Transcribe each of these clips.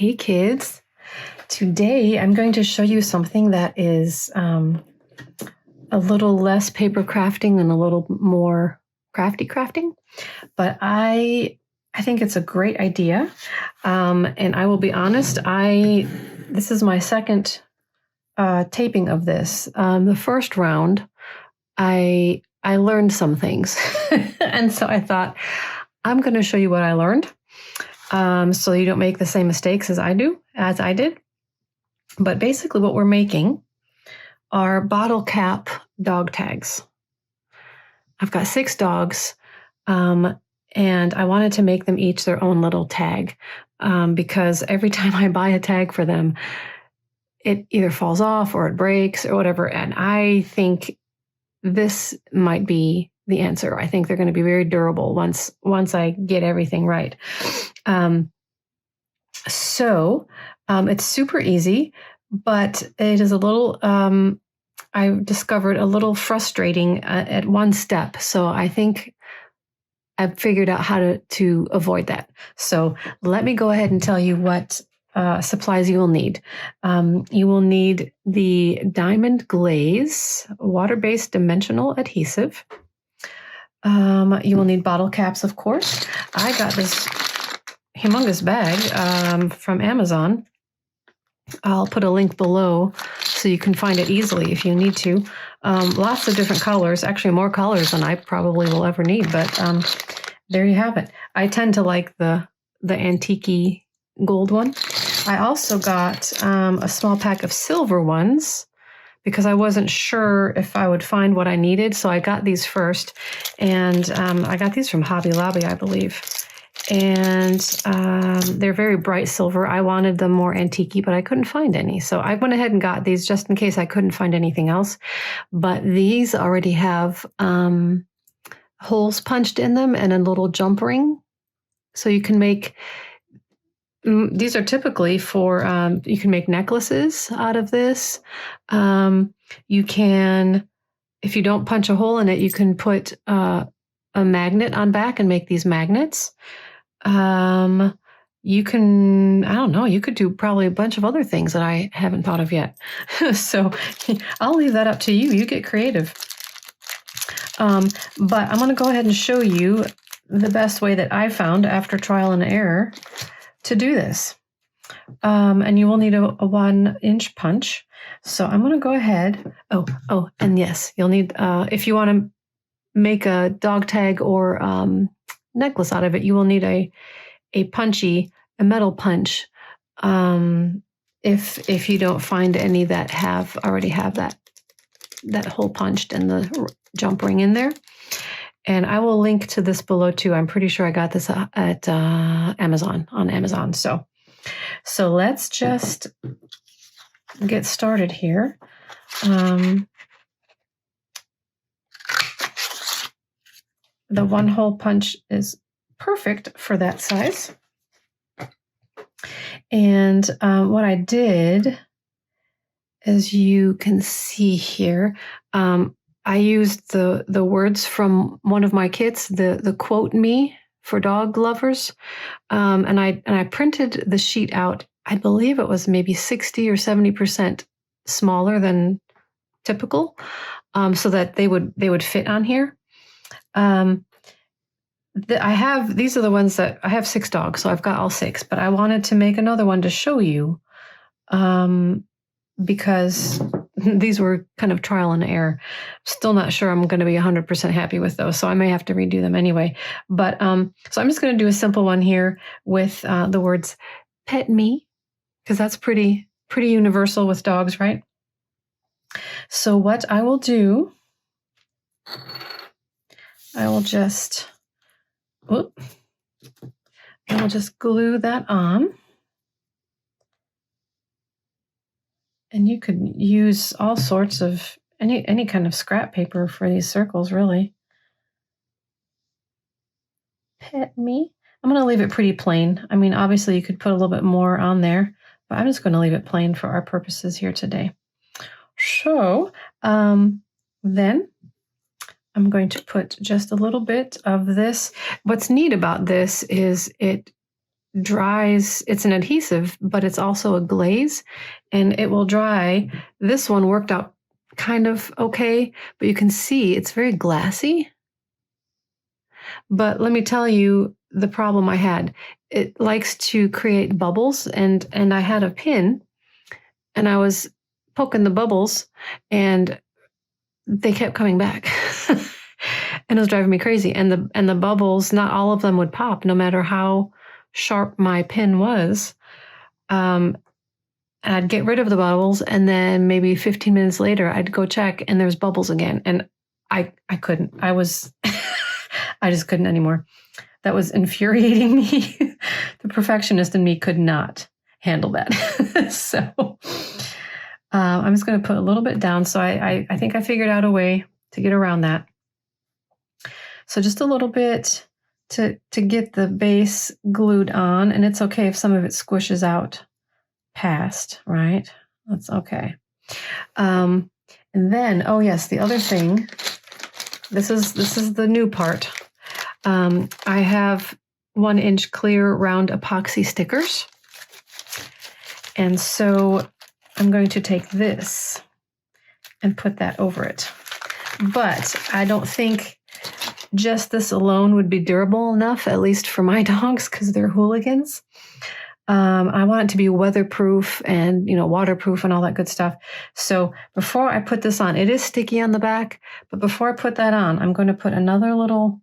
Hey kids, today I'm going to show you something that is a little less paper crafting and a little more crafting, but I think it's a great idea. And I will be honest, this is my second taping of this. The first round, I learned some things, and so I thought I'm going to show you what I learned. So you don't make the same mistakes as I did. But basically what we're making are bottle cap dog tags. I've got 6 dogs, and I wanted to make them each their own little tag, because every time I buy a tag for them, it either falls off or it breaks or whatever. And I think this might be the answer. I think they're going to be very durable once I get everything right. So it's super easy, but it is a little, I discovered a little frustrating at one step. So I think I've figured out how to avoid that. So let me go ahead and tell you what supplies you will need. You will need the Diamond Glaze water-based dimensional adhesive. You will need bottle caps, of course. I got this humongous bag from Amazon. I'll put a link below so you can find it easily if you need to. Lots of different colors, actually more colors than I probably will ever need, but there you have it. I tend to like the antique-y gold one. I also got a small pack of silver ones because I wasn't sure if I would find what I needed, so I got these first, and I got these from Hobby Lobby, I believe. And they're very bright silver. I wanted them more antique-y, but I couldn't find any. So I went ahead and got these just in case I couldn't find anything else. But these already have holes punched in them and a little jump ring. So you can make, these are typically for, you can make necklaces out of this. You can, if you don't punch a hole in it, you can put a magnet on back and make these magnets. You can, I don't know, you could do probably a bunch of other things that I haven't thought of yet. So I'll leave that up to you. You get creative. But I'm going to go ahead and show you the best way that I found after trial and error to do this. And you will need a 1-inch punch. So I'm going to go ahead. Oh, and yes, you'll need, if you want to make a dog tag or necklace out of it, you will need a metal punch. If you don't find any that already have that hole punched and the jump ring in there. And I will link to this below too. I'm pretty sure I got this at on Amazon. So let's just get started here. The 1-hole punch is perfect for that size. And what I did, as you can see here, I used the words from one of my kits, the Quote Me for dog lovers, and I printed the sheet out. I believe it was maybe 60 or 70% smaller than typical, so that they would fit on here. These are the ones that I have 6 dogs, so I've got all 6, but I wanted to make another one to show you, because these were kind of trial and error. Still not sure I'm going to be 100% happy with those, so I may have to redo them anyway. But so I'm just going to do a simple one here with the words "pet me," because that's pretty universal with dogs, right? So what I will do, I will just glue that on. And you could use all sorts of, any kind of scrap paper for these circles, really. Pet me. I'm going to leave it pretty plain. I mean, obviously you could put a little bit more on there, but I'm just going to leave it plain for our purposes here today. So then I'm going to put just a little bit of this. What's neat about this is it dries. It's an adhesive, but it's also a glaze, and it will dry. This one worked out kind of okay, but you can see it's very glassy. But let me tell you the problem I had. It likes to create bubbles, and I had a pin, and I was poking the bubbles, and they kept coming back. And it was driving me crazy. And the bubbles, not all of them would pop, no matter how sharp my pin was. I'd get rid of the bubbles, and then maybe 15 minutes later, I'd go check, and there's bubbles again. And I couldn't. I just couldn't anymore. That was infuriating me. The perfectionist in me could not handle that. So I'm just going to put a little bit down. So I think I figured out a way to get around that. So just a little bit to get the base glued on, and it's okay if some of it squishes out past, right? That's okay. And then, oh yes, the other thing, this is the new part. I have 1-inch clear round epoxy stickers. And so I'm going to take this and put that over it. But I don't think just this alone would be durable enough, at least for my dogs, because they're hooligans. I want it to be weatherproof and, waterproof and all that good stuff. So before I put this on, it is sticky on the back, but before I put that on, I'm going to put another little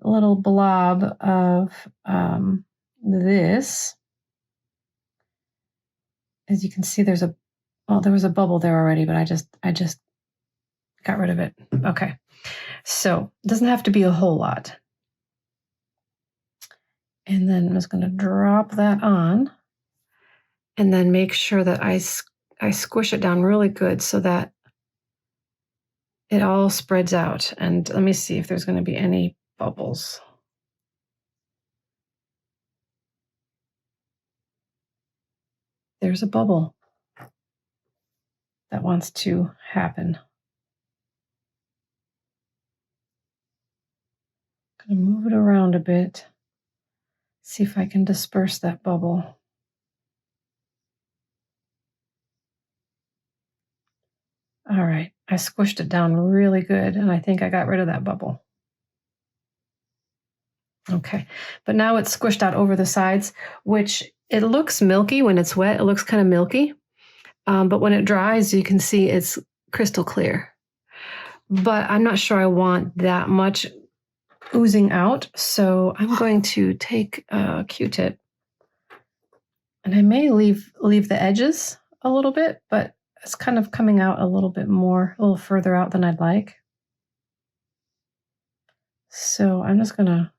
blob of this. As you can see, there was a bubble there already, but I just got rid of it. Okay. So it doesn't have to be a whole lot. And then I'm just going to drop that on, and then make sure that I squish it down really good so that it all spreads out. And let me see if there's going to be any bubbles. There's a bubble that wants to happen. I'm going to move it around a bit. See if I can disperse that bubble. All right, I squished it down really good, and I think I got rid of that bubble. Okay, but now it's squished out over the sides, which it looks milky when it's wet. It looks kind of milky, but when it dries, you can see it's crystal clear. But I'm not sure I want that much oozing out, so I'm going to take a Q-tip, and I may leave the edges a little bit, but it's kind of coming out a little bit more, a little further out than I'd like. So I'm just gonna,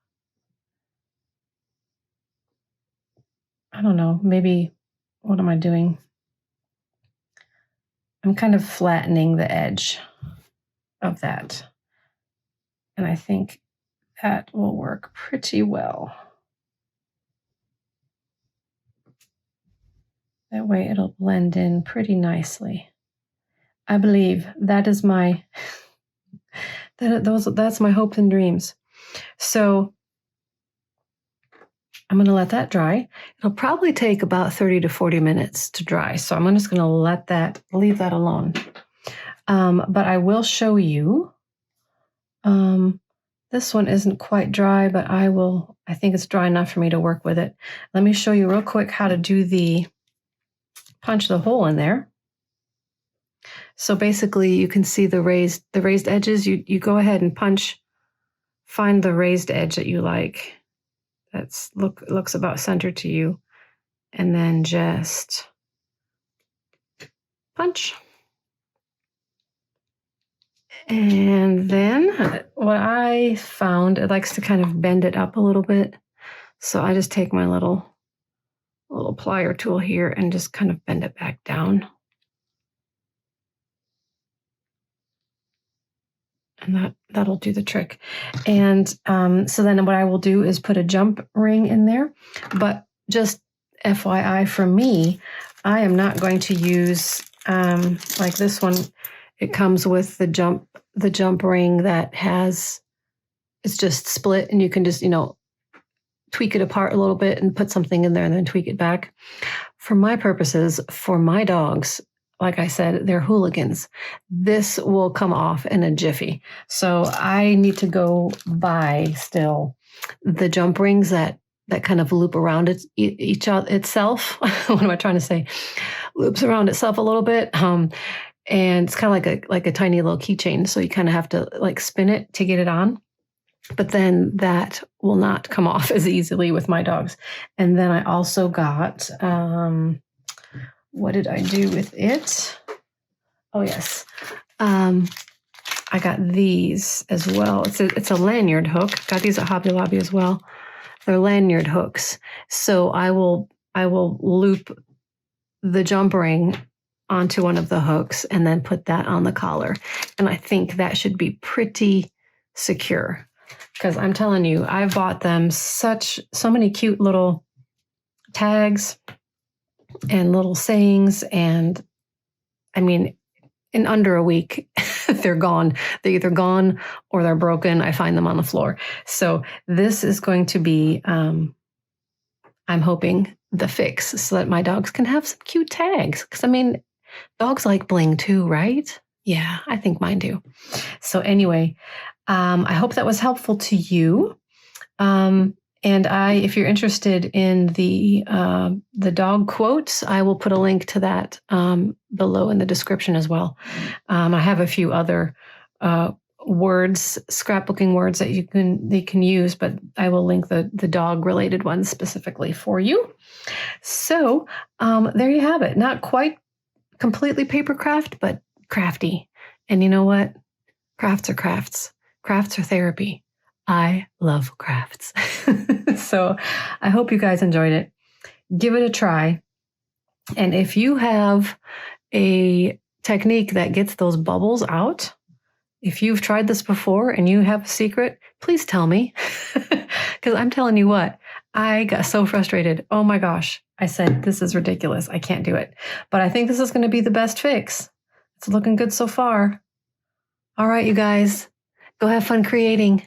I don't know, maybe, what am I doing? I'm kind of flattening the edge of that, and I think that will work pretty well. That way it'll blend in pretty nicely. I believe that is my, that's my hopes and dreams. So I'm going to let that dry. It'll probably take about 30 to 40 minutes to dry. So I'm just going to leave that alone. But I will show you, this one isn't quite dry, but I think it's dry enough for me to work with it. Let me show you real quick how to do punch the hole in there. So basically you can see the raised edges. You go ahead and find the raised edge that you like. Looks about centered to you. And then just punch. And then what I found, it likes to kind of bend it up a little bit. So I just take my little plier tool here and just kind of bend it back down. And that'll do the trick. And so then what I will do is put a jump ring in there. But just FYI for me, I am not going to use like this one. It comes with the jump ring that it's just split, and you can just, tweak it apart a little bit and put something in there and then tweak it back. For my purposes, for my dogs, like I said, they're hooligans. This will come off in a jiffy. So I need to go buy still the jump rings that kind of loop around itself. What am I trying to say? Loops around itself a little bit. And it's kind of like a tiny little keychain. So you kind of have to like spin it to get it on. But then that will not come off as easily with my dogs. And then I also got, what did I do with it? Oh, yes. I got these as well. It's a lanyard hook. Got these at Hobby Lobby as well. They're lanyard hooks. So I will loop the jump ring onto one of the hooks and then put that on the collar. And I think that should be pretty secure. Because I'm telling you, I've bought them so many cute little tags and little sayings. And I mean, in under a week, they're gone. They're either gone or they're broken. I find them on the floor. So this is going to be, I'm hoping, the fix so that my dogs can have some cute tags. Because I mean, dogs like bling too, right? Yeah, I think mine do. So anyway, I hope that was helpful to you. And if you're interested in the dog quotes, I will put a link to that below in the description as well. I have a few other words, scrapbooking words that you can use, but I will link the dog related ones specifically for you. So there you have it. Not quite completely paper craft, but crafty. And you know what? Crafts are crafts. Crafts are therapy. I love crafts. So I hope you guys enjoyed it. Give it a try. And if you have a technique that gets those bubbles out, if you've tried this before and you have a secret, please tell me. Because I'm telling you what, I got so frustrated. Oh my gosh. I said, this is ridiculous. I can't do it. But I think this is going to be the best fix. It's looking good so far. All right, you guys, go have fun creating.